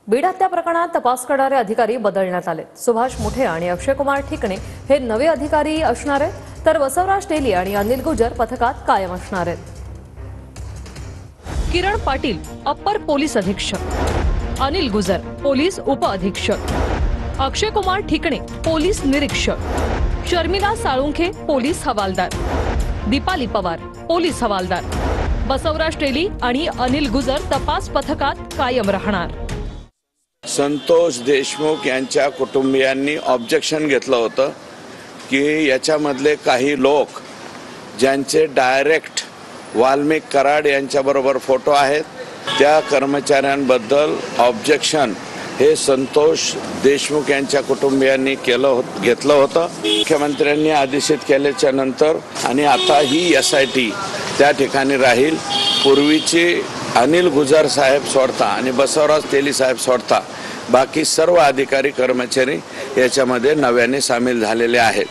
बीड हत्या प्रकरणात तपास करणारे अधिकारी बदलण्यात आले। सुभाष मुठे आणि अक्षय कुमार ठिकणे हे नवे अधिकारी असणार आहेत, तर बसवराज तेली आणि अनिल गुजर पथकात कायम असणार आहेत। किरण पाटील अप्पर पोलीस अधीक्षक, अनिल गुजर पोलीस उप अधीक्षक, अक्षय कुमार ठिकणे पोलीस निरीक्षक, शर्मिला साळुंखे पोलीस हवालदार, दीपाली पवार पोलीस हवालदार, बसवराज तेली आणि अनिल गुजर तपास पथकात कायम राहणार। संतोष देशमुख यांच्या कुटुंबियांनी ऑब्जेक्शन घेतलं होतं की याच्यामधले काही लोक ज्यांचे डायरेक्ट वाल्मिक कराड यांच्याबरोबर फोटो आहेत, त्या कर्मचाऱ्यांबद्दल ऑब्जेक्शन हे संतोष देशमुख यांच्या कुटुंबियांनी घेतलं होतं। मुख्यमंत्र्यांनी आदेशित केल्याच्या नंतर आणि आता ही SIT त्या ठिकाणी राहील। पूर्वीचे अनिल गुजर साहेब सोडता आणि बसवराज तेली साहेब सोडता बाकी सर्व अधिकारी कर्मचारी याच्यामध्ये नव्याने सामील झालेले आहेत।